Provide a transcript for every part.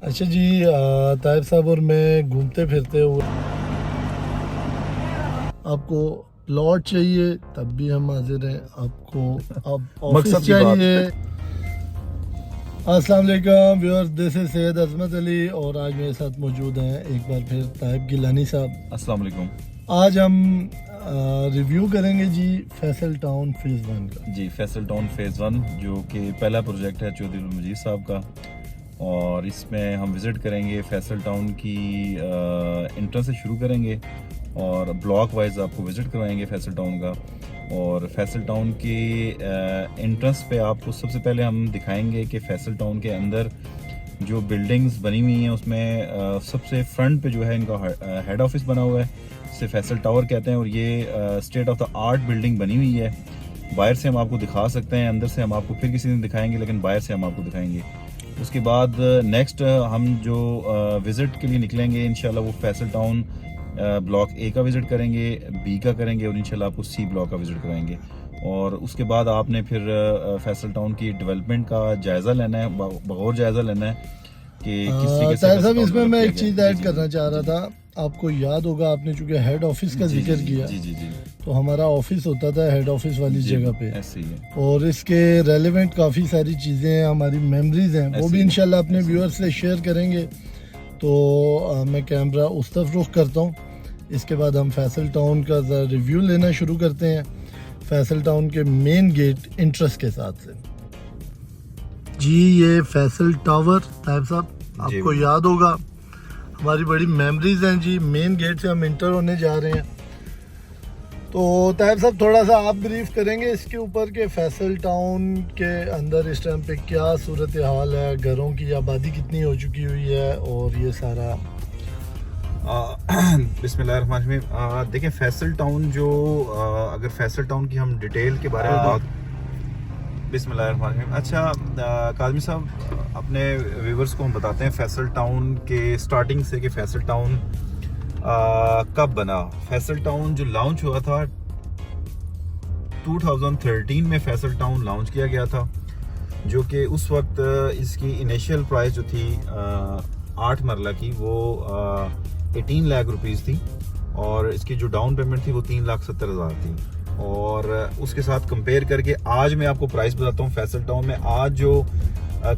अच्छा जी, ताहिर साहब और मैं घूमते फिरते हुए आपको प्लॉट चाहिए तब भी हम हाजिर हैं। आपको अब ऑफिस मकसद की बात। चाहिए। अस्सलाम वालेकुम viewers, this is Syed Azmat Ali और आज मेरे साथ मौजूद हैं एक बार फिर ताहिब गिलानी साहब। अस्सलाम वालेकुम। आज हम रिव्यू करेंगे जी फैसल टाउन फेज़ 1 का। जी, फैसल टाउन फेज़ 1 जो कि पहला प्रोजेक्ट है चौधरी मजीद साहब का, और इसमें हम विज़िट करेंगे फैसल टाउन की इंट्रेंस से शुरू करेंगे और ब्लॉक वाइज आपको विज़िट करवाएंगे फैसल टाउन का। और फैसल टाउन के इंट्रेंस पे आपको सबसे पहले हम दिखाएंगे कि फैसल टाउन के अंदर जो बिल्डिंग्स बनी हुई हैं उसमें सबसे फ्रंट पे जो है इनका हेड ऑफिस बना हुआ है, इसे फैसल टावर कहते हैं, और ये state of the art building बनी हुई है। बाहर से हम आपको दिखा सकते हैं, अंदर से हम आपको फिर किसी दिन दिखाएंगे, लेकिन बाहर से हम आपको दिखाएंगे। उसके बाद नेक्स्ट हम जो विज़िट के लिए निकलेंगे इंशाल्लाह वो फैसल टाउन ब्लॉक ए का विज़िट करेंगे, बी का करेंगे और इंशाल्लाह आपको सी ब्लॉक का विज़िट कराएंगे। और उसके बाद आपने फिर फैसल टाउन की डेवलपमेंट का जायज़ा लेना है, बगौर जायज़ा लेना है कि किस तरीके से ताहिर साहब, फैसल इसमें टाउन मैं किया एक गया। चीज़ ऐड करना चाह रहा था। आपको याद होगा, आपने चूंकि हेड ऑफिस का जी जिक्र जी किया, जी जी जी तो हमारा ऑफिस होता था हेड ऑफिस वाली जी, जगह पे, ऐसे ही है। और इसके रेलेवेंट काफ़ी सारी चीज़ें हैं, हमारी मेमोरीज हैं, वो ऐसे भी ही है, इंशाल्लाह अपने ऐसे ही है। व्यूअर्स से शेयर करेंगे। तो मैं कैमरा उस तरफ रुख करता हूँ। इसके बाद हम फैसल टाउन का रिव्यू लेना शुरू करते हैं फैसल टाउन के मेन गेट इंट्रेंस के साथ से। जी, ये फैसल टावर ताहिब साहब जी आपको याद होगा, हमारी बड़ी मेमोरीज हैं जी। मेन गेट से हम इंटर होने जा रहे हैं। तो ताहिब साहब, थोड़ा सा आप ब्रीफ करेंगे इसके ऊपर के फैसल टाउन के अंदर इस टाइम पे क्या सूरत हाल है, घरों की आबादी कितनी हो चुकी हुई है और ये सारा। बिस्मिल्लाहिर्रहमानिर्रहीम। देखें फैसल टाउन जो अगर फैसल टाउन की हम डिटेल के बारे में बात। बिस्मिल्लाहिर्रहमानिर्रहीम। अच्छा, काज़मी साहब अपने व्यूवर्स को हम बताते हैं फैसल टाउन के स्टार्टिंग से कि फैसल टाउन कब बना। फैसल टाउन जो लॉन्च हुआ था 2013 में फैसल टाउन लॉन्च किया गया था, जो कि उस वक्त इसकी इनिशियल प्राइस जो थी 8 मरला की वो 18 लाख रुपीस थी, और इसकी जो डाउन पेमेंट थी वो 3,70,000 थी। और उसके साथ कंपेयर करके आज मैं आपको प्राइस बताता हूँ फैसल टाउन में। आज जो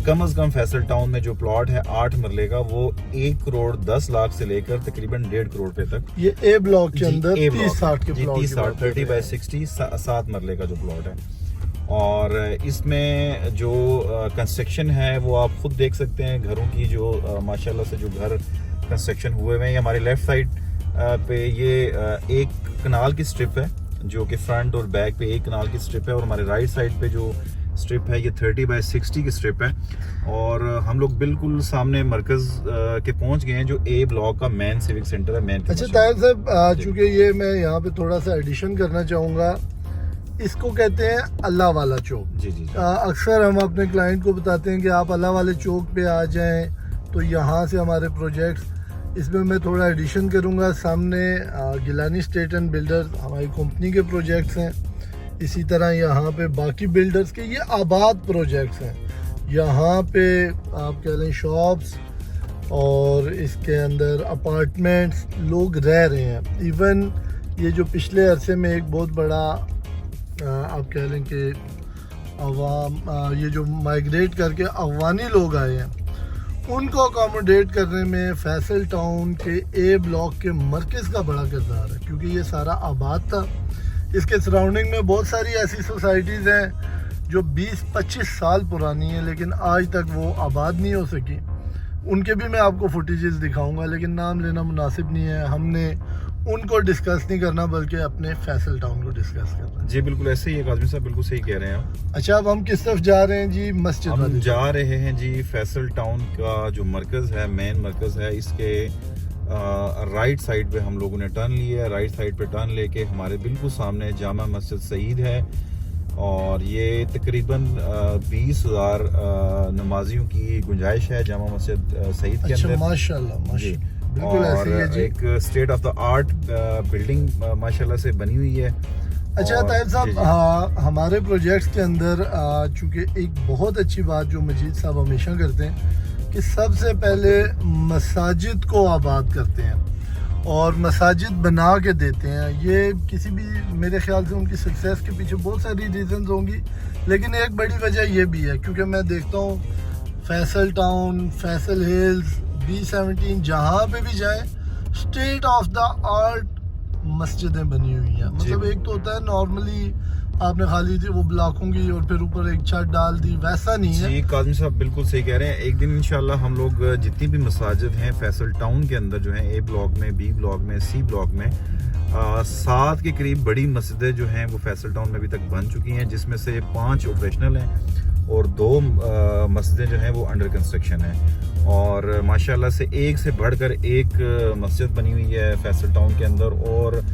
कम अज़ कम फैसल टाउन में जो प्लॉट है 8 मरले का वो 1 करोड़ 10 लाख से लेकर तकरीबन 1.5 करोड़ रुपए तक। ये ए ब्लॉक के अंदर 30-60 के प्लॉट 30-60 30 बाय 60 7 मरले का जो प्लॉट है। और इसमें जो कंस्ट्रक्शन है वो आप खुद देख सकते हैं। घरों की जो माशाल्लाह से जो घर कंस्ट्रक्शन हुए हुए हैं, हमारे लेफ्ट साइड पे ये एक कनाल की स्ट्रिप है जो कि फ्रंट और बैक पे एक कनाल की स्ट्रिप है, और हमारे राइट साइड पे जो स्ट्रिप है ये 30 बाय 60 की स्ट्रिप है। और हम लोग बिल्कुल सामने मरकज के पहुंच गए हैं जो ए ब्लॉक का मेन सिविक सेंटर है। मेन अच्छा ताहिर साहब, चूंकि ये मैं यहाँ पे थोड़ा सा एडिशन करना चाहूँगा, इसको कहते हैं अल्लाह वाला चौक। जी जी, अक्सर हम अपने क्लाइंट को बताते हैं कि आप अल्लाह वाले चौक पे आ जाएं, तो यहाँ से हमारे प्रोजेक्ट्स। इसमें मैं थोड़ा एडिशन करूँगा, सामने गिलानी स्टेट एंड बिल्डर्स हमारी कंपनी के प्रोजेक्ट्स हैं। इसी तरह यहाँ पे बाकी बिल्डर्स के ये आबाद प्रोजेक्ट्स हैं। यहाँ पे आप कह लें शॉप्स और इसके अंदर अपार्टमेंट्स, लोग रह रहे हैं। इवन ये जो पिछले अरसे में एक बहुत बड़ा आप कह लें कि अवाम, ये जो माइग्रेट करके अफगानी लोग आए हैं, उनको अकोमोडेट करने में फैसल टाउन के ए ब्लॉक के मरकज़ का बड़ा किरदार है, क्योंकि ये सारा आबाद था। इसके सराउंडिंग में बहुत सारी ऐसी सोसाइटीज़ हैं जो 20-25 साल पुरानी हैं, लेकिन आज तक वो आबाद नहीं हो सकी। उनके भी मैं आपको फुटेजेस दिखाऊंगा, लेकिन नाम लेना मुनासिब नहीं है। हमने उनको डिस्कस नहीं करना, बल्कि अपने फैसल टाउन को डिस्कस करना। जी बिल्कुल ऐसे ही है काज़मी साहब, बिल्कुल सही कह रहे हैं आप। अच्छा, अब हम किस तरफ जा रहे हैं जी? मस्जिद हम वाली जा रहे हैं जी फैसल टाउन का जो मरकज़ है, मेन मरकज़ है, इसके राइट साइड पे हम लोगों ने टर्न लिया है। राइट साइड पे टर्न लेके हमारे बिल्कुल सामने जामा मस्जिद सईद है, और ये तकरीबन 20,000 नमाजियों की गुंजाइश है जामा मस्जिद सईद के अंदर। माशाल्लाह माशाल्लाह, बिल्कुल ऐसे ही है जी। एक state of the art building माशाल्लाह से बनी हुई है। अच्छा ताहिर साहब, हाँ, हमारे प्रोजेक्ट्स के अंदर चूँकि एक बहुत अच्छी बात जो मजीद साहब हमेशा करते हैं कि सबसे पहले मसाजिद को आबाद करते हैं और मसाजिद बना के देते हैं। ये किसी भी, मेरे ख्याल से उनकी सक्सेस के पीछे बहुत सारी रीजंस होंगी, लेकिन एक बड़ी वजह ये भी है क्योंकि मैं देखता हूँ Faisal town, Faisal hills, B17 जहाँ पे भी जाए स्टेट ऑफ द आर्ट मस्जिदें बनी हुई हैं। मतलब एक तो होता है नॉर्मली आपने खाली थी वो ब्लॉकों की और फिर ऊपर एक छत डाल दी, वैसा नहीं है। जी काज़मी साहब बिल्कुल सही कह रहे हैं। एक दिन इंशाल्लाह हम लोग जितनी भी मसाजिद हैं फैसल टाउन के अंदर जो हैं, A ब्लॉक में, B ब्लॉक में, C ब्लॉक में 7 के करीब बड़ी मस्जिदें जो हैं वो फैसल टाउन में अभी तक बन चुकी हैं, जिसमें से 5 ऑपरेशनल हैं और 2 मस्जिदें जो हैं वो अंडर कंस्ट्रक्शन हैं। और माशाल्लाह से एक से बढ़कर एक मस्जिद बनी हुई है फैसल टाउन के अंदर। और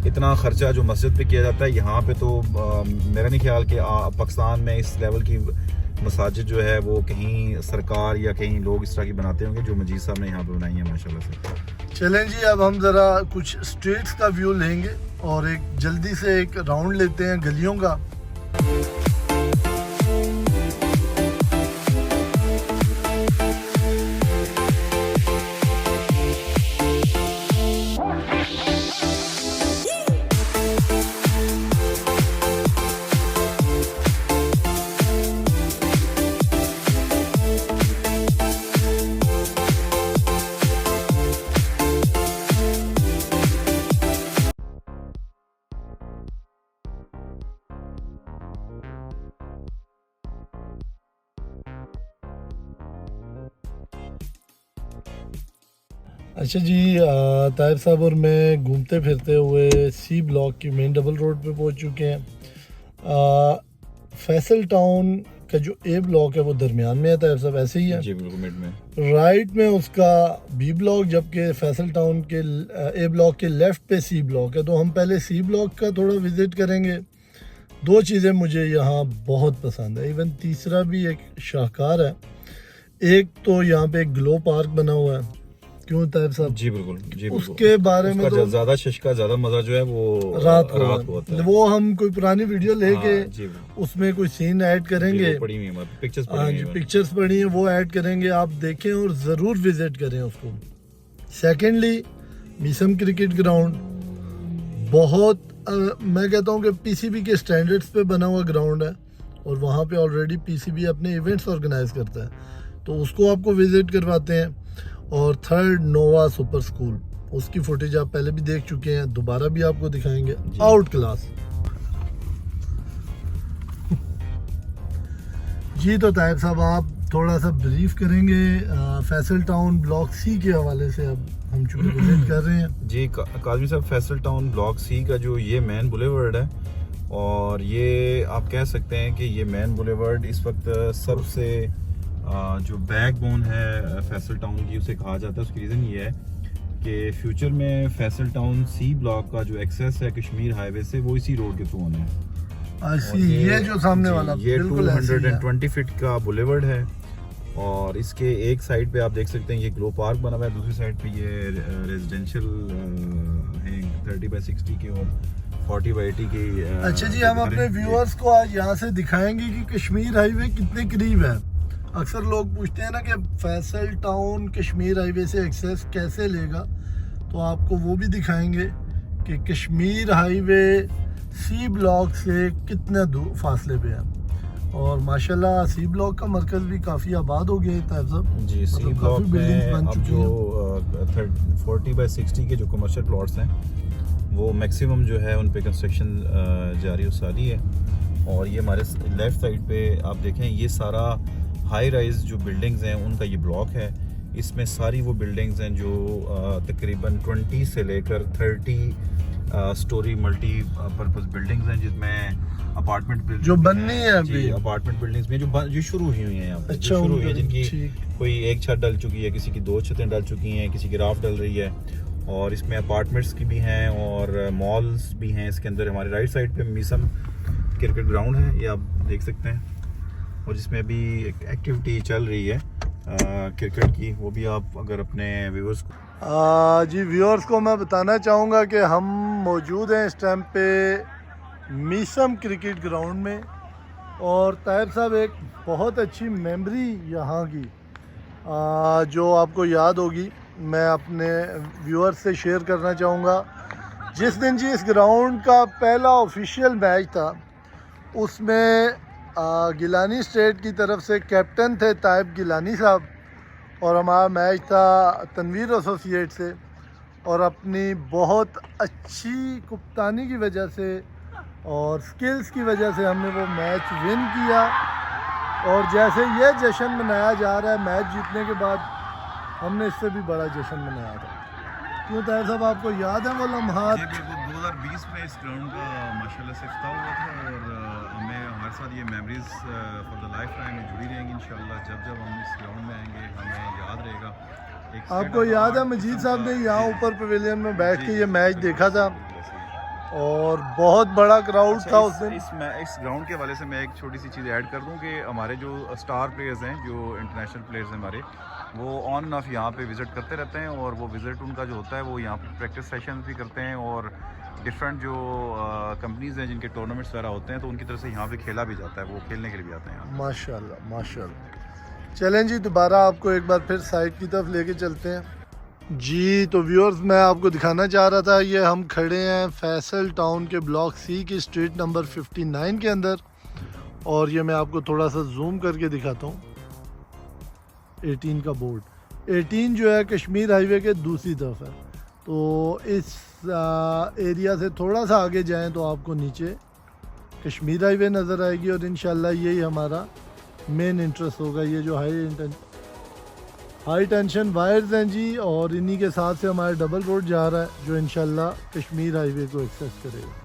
इतना ख़र्चा जो मस्जिद पे किया जाता है यहाँ पे तो मेरा नहीं ख्याल कि पाकिस्तान में इस लेवल की मसाजिद जो है वो कहीं सरकार या कहीं लोग इस तरह की बनाते होंगे जो मजीद साहब ने यहाँ पे बनाई है माशाल्लाह से। चलें जी, अब हम ज़रा कुछ स्ट्रीट्स का व्यू लेंगे और एक जल्दी से एक राउंड लेते हैं गलियों का। अच्छा जी, ताहिर साहब और मैं घूमते फिरते हुए C ब्लॉक की मेन डबल रोड पे पहुंच चुके हैं। फैसल टाउन का जो A ब्लॉक है वो दरमियान में है ताहिर साहब, ऐसे ही है? जी बिल्कुल मिड में। राइट में उसका B ब्लॉक, जबकि फैसल टाउन के A ब्लॉक के लेफ़्ट पे C ब्लॉक है। तो हम पहले C ब्लॉक का थोड़ा विज़िट करेंगे। 2 चीज़ें मुझे यहाँ बहुत पसंद है, इवन तीसरा भी एक शाहकार है। एक तो यहाँ पे एक ग्लो पार्क बना हुआ है, क्यों ताहिर साहब? जी बिल्कुल, जी बिल्कुल। उसके बारे में तो ज्यादा शश ज्यादा मजा जो है वो रात को होता है। वो हम कोई पुरानी वीडियो लेके जी उसमें कोई सीन ऐड करेंगे। पड़ी हुई है पिक्चर्स हाँ जी, पिक्चर्स पड़ी हैं, वो ऐड करेंगे, आप देखें और ज़रूर विजिट करें उसको। सेकेंडली मीसम क्रिकेट ग्राउंड बहुत मैं कहता हूँ कि PCB के स्टैंडर्ड्स पे बना हुआ ग्राउंड है और वहाँ पे ऑलरेडी PCB अपने इवेंट्स ऑर्गेनाइज करता है, तो उसको आपको विजिट करवाते हैं। और थर्ड नोवा सुपर स्कूल, उसकी फुटेज आप पहले भी देख चुके हैं, दोबारा भी आपको दिखाएंगे, आउट क्लास। जी तो ताहिर साहब आप थोड़ा सा ब्रीफ करेंगे फैसल टाउन ब्लॉक C के हवाले से, अब हम चूँकि विजिट कर रहे हैं। जी काज़मी साहब, फैसल टाउन ब्लॉक C का जो ये मेन बुलेवर्ड है और ये आप कह सकते हैं कि ये मेन बुलेवर्ड इस वक्त सबसे जो बैकबोन है फैसल टाउन की उसे कहा जाता है। उसकी रीज़न ये है कि फ्यूचर में फैसल टाउन C ब्लॉक का जो एक्सेस है कश्मीर हाईवे से वो इसी रोड के थ्रू होना है। ये जो सामने वाला ये 220 फीट का बुलेवर्ड है और इसके एक साइड पे आप देख सकते हैं ये ग्लो पार्क बना हुआ है, दूसरी साइड पे ये रेजिडेंशियल हैं 30/60 के और 40/80 की। अच्छा जी, हम अपने व्यूअर्स को आज यहाँ से दिखाएंगे कि कश्मीर हाईवे कितने करीब है। अक्सर लोग पूछते हैं ना कि फैसल टाउन कश्मीर हाईवे से एक्सेस कैसे लेगा, तो आपको वो भी दिखाएंगे कि कश्मीर हाईवे C ब्लॉक से कितने दूर फासले पे है। और माशाल्लाह C ब्लॉक का मरकज़ भी काफ़ी आबाद हो गया है ताहिर साहब। जी C मतलब ब्लॉक में बन अब चुकी जो 40/60 के जो कमर्शियल प्लॉट्स हैं वो मैक्सिमम जो है उन पे कंस्ट्रक्शन जारी और सारी है। और ये हमारे लेफ़्ट साइड पे आप देखें ये सारा हाई राइज जो बिल्डिंग्स हैं उनका ये ब्लॉक है। इसमें सारी वो बिल्डिंग्स हैं जो तकरीबन 20 से लेकर 30 स्टोरी मल्टी पर्पस बिल्डिंग्स हैं, जिसमें अपार्टमेंट जो बननी है अभी, अपार्टमेंट्स बिल्डिंग्स में जो शुरू हुई हैं यहाँ पे। अच्छा, शुरू हुई है जिनकी कोई एक छत डल चुकी है, किसी की 2 छतें डल चुकी हैं, किसी की राफ डल रही है। और इसमें अपार्टमेंट्स की भी हैं और मॉल्स भी हैं इसके अंदर। हमारे राइट साइड पे मीसम क्रिकेट ग्राउंड है, ये आप देख सकते हैं, और जिसमें अभी एक एक्टिविटी चल रही है क्रिकेट की, वो भी आप अगर अपने व्यूअर्स को जी व्यूअर्स को मैं बताना चाहूँगा कि हम मौजूद हैं इस टाइम पे मीसम क्रिकेट ग्राउंड में। और ताहिर साहब एक बहुत अच्छी मेमोरी यहाँ की जो आपको याद होगी, मैं अपने व्यूअर्स से शेयर करना चाहूँगा। जिस दिन जी इस ग्राउंड का पहला ऑफिशियल मैच था, उसमें गिलानी स्टेट की तरफ से कैप्टन थे ताइब गिलानी साहब, और हमारा मैच था तनवीर एसोसिएट से, और अपनी बहुत अच्छी कप्तानी की वजह से और स्किल्स की वजह से हमने वो मैच विन किया। और जैसे ये जश्न मनाया जा रहा है मैच जीतने के बाद, हमने इससे भी बड़ा जश्न मनाया था। क्यों ताहिर साहब, आपको याद है वो लम्हात? जी बिल्कुल, 2020 में इस ग्राउंड का माशाल्लाह से इफ्ताह हुआ था, और हमें हमारे साथ ये memories for the life time में जुड़ी रहेंगी इंशाल्लाह। जब जब हम इस ग्राउंड में आएंगे हमें याद रहेगा। आपको याद है मजीद साहब ने यहाँ ऊपर पवेलियन में बैठ के ये मैच देखा था, और बहुत बड़ा क्राउड था उस दिन। इस ग्राउंड के हवाले से मैं एक छोटी सी चीज़ ऐड कर दूं कि हमारे जो स्टार प्लेयर्स हैं, जो इंटरनेशनल प्लेयर्स हैं हमारे, वो ऑन एंड ऑफ यहाँ पे विज़िट करते रहते हैं, और वो विज़िट उनका जो होता है वो यहाँ पे प्रैक्टिस सेशंस भी करते हैं, और डिफरेंट जो कंपनीज़ हैं जिनके टूर्नामेंट्स वगैरह होते हैं, तो उनकी तरफ से यहाँ पे खेला भी जाता है, वो खेलने के लिए भी आते हैं यहाँ। माशाल्लाह माशाल्लाह। चलें जी, दोबारा आपको एक बार फिर साइड की तरफ लेके चलते हैं जी। तो व्यूअर्स, मैं आपको दिखाना चाह रहा था, ये हम खड़े हैं फैसल टाउन के ब्लॉक सी की स्ट्रीट नंबर 59 के अंदर, और ये मैं आपको थोड़ा सा जूम करके दिखाता हूँ। 18 का बोर्ड, 18 जो है कश्मीर हाईवे के दूसरी तरफ है। तो इस एरिया से थोड़ा सा आगे जाएं तो आपको नीचे कश्मीर हाईवे नज़र आएगी, और इंशाल्लाह यही हमारा मेन इंटरेस्ट होगा। ये जो हाई टेंशन वायर्स हैं जी, और इन्हीं के साथ से हमारा डबल रोड जा रहा है जो इंशाल्लाह कश्मीर हाईवे को एक्सेस करेगा।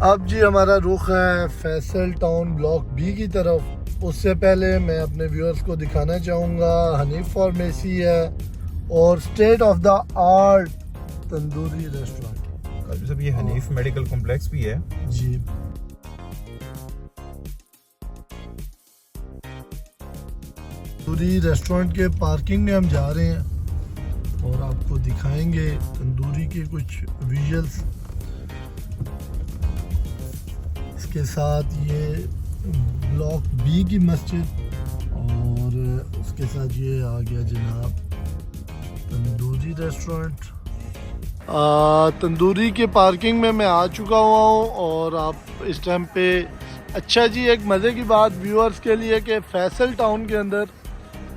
अब जी हमारा रुख है फैसल टाउन ब्लॉक बी की तरफ। उससे पहले मैं अपने व्यूअर्स को दिखाना चाहूँगा हनीफ फार्मेसी है और state of the art tandoori restaurant. सब ये हनीफ मेडिकल कॉम्प्लेक्स भी है जी। तंदूरी रेस्टोरेंट के पार्किंग में हम जा रहे हैं और आपको दिखाएंगे तंदूरी के कुछ विजुअल्स। इसके साथ ये ब्लॉक बी की मस्जिद और उसके साथ ये आ गया जनाब तंदूरी रेस्टोरेंट। तंदूरी के पार्किंग में मैं आ चुका हुआ हूँ और आप इस टाइम पे अच्छा जी एक मज़े की बात व्यूअर्स के लिए कि फैसल टाउन के अंदर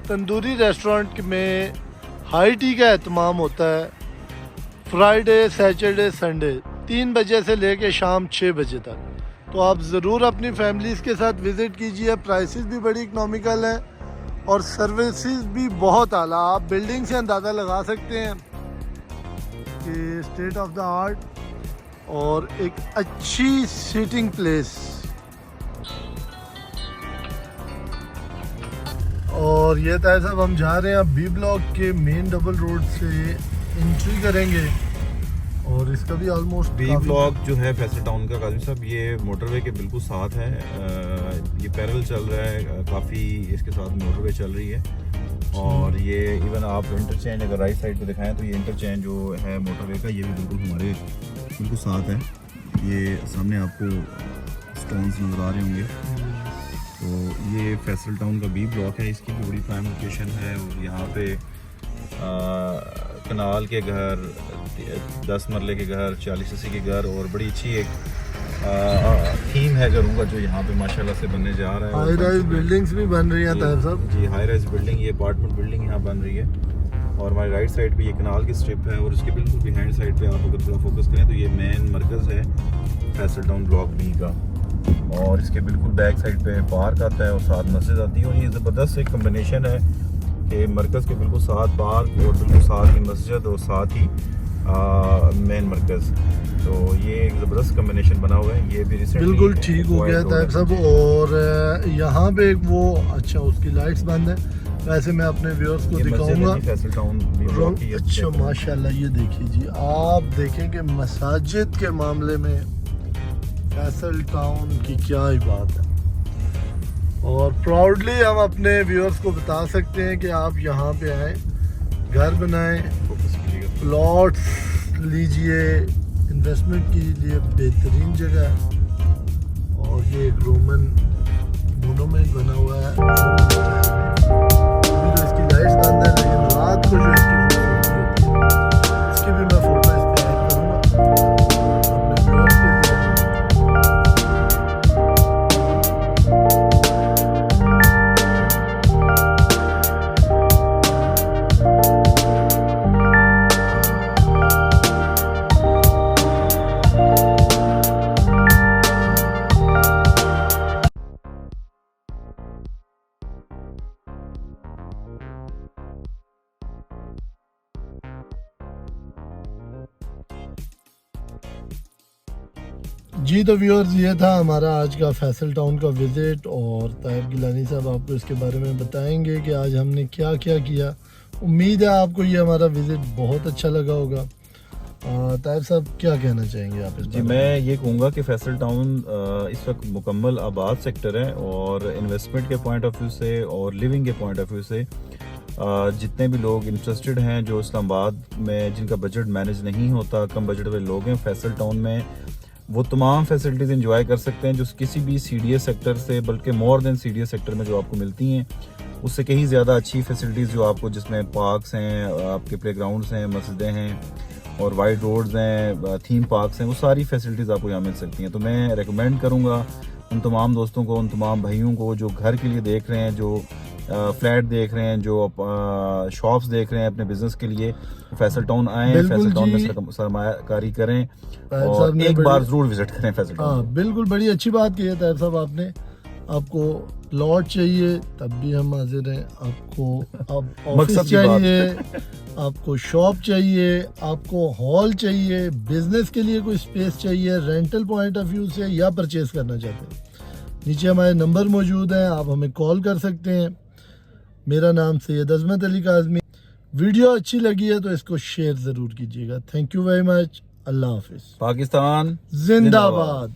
तंदूरी रेस्टोरेंट में हाई टी का एहतमाम होता है फ्राइडे सैटरडे संडे 3 बजे से लेके शाम 6 बजे तक। तो आप ज़रूर अपनी फैमिलीज़ के साथ विज़िट कीजिए। प्राइसेस भी बड़ी इकनॉमिकल हैं और सर्विसेज भी बहुत आला। आप बिल्डिंग से अंदाज़ा लगा सकते हैं कि स्टेट ऑफ द आर्ट और एक अच्छी सीटिंग प्लेस। और ये तय साहब हम जा रहे हैं अब बी ब्लॉक के मेन डबल रोड से एंट्री करेंगे और इसका भी ऑलमोस्ट बी ब्लॉक जो है फैसल टाउन का काजिम साहब ये मोटरवे के बिल्कुल साथ है। ये पैरेलल चल रहा है, काफ़ी इसके साथ मोटरवे चल रही है और ये इवन आप इंटरचेंज अगर राइट साइड पे दिखाएं तो ये इंटरचेंज जो है मोटरवे का ये भी बिल्कुल हमारे बिल्कुल साथ है। ये सामने आपको स्टोन्स नज़र आ रहे होंगे। तो ये फैसल टाउन का बी ब्लॉक है, इसकी भी बड़ी प्राइम लोकेशन है और यहाँ पे कनाल के घर 10 मरले के घर 40-80 के घर और बड़ी अच्छी एक थीम है घरों जो यहाँ पे माशाल्लाह से बनने जा रहा है। हाई राइज बिल्डिंग्स भी बन रही है ताहिर साहब जी, हाई राइज बिल्डिंग, ये अपार्टमेंट बिल्डिंग यहाँ बन रही है और हमारे राइट साइड पे ये कनाल की स्ट्रिप है और उसके बिल्कुल बिहाइंड साइड पे आप अगर थोड़ा फोकस करें तो ये मेन मरकज़ है फैसल टाउन ब्लॉक बी का और इसके बिल्कुल बैक साइड पे पार्क आता है और साथ मस्जिद आती है और ये ज़बरदस्त एक कम्बिनेशन है कि मरकज़ के बिल्कुल साथ पार्क और बिल्कुल साथ ही मस्जिद और साथ ही मेन मरकज़। तो ये एक ज़बरदस्त कम्बिनेशन बना हुआ है। ये भी रिसेंटली बिल्कुल ठीक हो गया ताइब साहब। और यहाँ पे एक वो अच्छा उसकी लाइट्स बंद है। वैसे मैं अपने व्यूअर्स को दिखाऊंगा। फैसल टाउन भी ब्लॉक की अच्छा माशाल्लाह, ये देखिए जी, आप देखें कि मसाजिद के मामले में फैसल टाउन की क्या ही बात है। और प्राउडली हम अपने व्यूअर्स को बता सकते हैं कि आप यहाँ पे आएँ, घर बनाएं, प्लॉट्स लीजिए, इन्वेस्टमेंट के लिए बेहतरीन जगह है। और ये एक रोमन मोनूमेंट बना हुआ है। अभी तो इसकी लाइट्स बंद है, लेकिन रात को जो इसकी खूबसूरती होती है, इसकी भी मैं फोटो इस पर ऐड करूँगा अपने व्यूअर्स के लिए। जी तो व्यूअर्स, ये था हमारा आज का फैसल टाउन का विज़िट। और ताइब गिलानी साहब आपको इसके बारे में बताएंगे कि आज हमने क्या क्या किया। उम्मीद है आपको ये हमारा विज़िट बहुत अच्छा लगा होगा। ताइब साहब क्या कहना चाहेंगे आप इस जी? मैं ये कहूँगा कि फैसल टाउन इस वक्त मुकम्मल आबाद सेक्टर है, और इन्वेस्टमेंट के पॉइंट ऑफ व्यू से और लिविंग के पॉइंट ऑफ व्यू से जितने भी लोग इंटरेस्टेड हैं, जो इस्लामाबाद में जिनका बजट मैनेज नहीं होता, कम बजट वाले लोग हैं, फैसल टाउन में वो तमाम फैसिलिटीज़ एंजॉय कर सकते हैं जो किसी भी CDS सेक्टर से, बल्कि मोर देन CDS सेक्टर में जो आपको मिलती हैं उससे कहीं ज़्यादा अच्छी फैसिलिटीज़ जो आपको, जिसमें पार्क्स हैं, आपके प्लेग्राउंड्स हैं, मस्जिदें हैं और वाइड रोड्स हैं, थीम पार्क्स हैं, वो सारी फैसिलिटीज़ आपको यहाँ मिल सकती हैं। तो मैं रेकमेंड करूँगा उन तमाम दोस्तों को, उन तमाम भाइयों को जो घर के लिए देख रहे हैं, जो फ्लैट देख रहे हैं, जो शॉप्स देख रहे हैं अपने बिजनेस के लिए, फैसल टाउन आएँ, फैसल टाउन में सरमायाकारी करें और एक बार जरूर विजिट करें फैसल टाउन। हाँ बिल्कुल, बड़ी अच्छी बात की है ताइब साहब आपने। आपको प्लॉट चाहिए तब भी हम हाजिर हैं। आपको अब ऑफिस चाहिए, आपको शॉप चाहिए, आपको हॉल चाहिए, बिजनेस के लिए कोई स्पेस चाहिए, रेंटल पॉइंट ऑफ व्यू से, या परचेज करना चाहते हैं, नीचे हमारे नंबर मौजूद हैं, आप हमें कॉल कर सकते हैं। मेरा नाम सैयद अजमत अली काज़मी। वीडियो अच्छी लगी है तो इसको शेयर ज़रूर कीजिएगा। Thank you very much. अल्लाह हाफिज़। पाकिस्तान जिंदाबाद।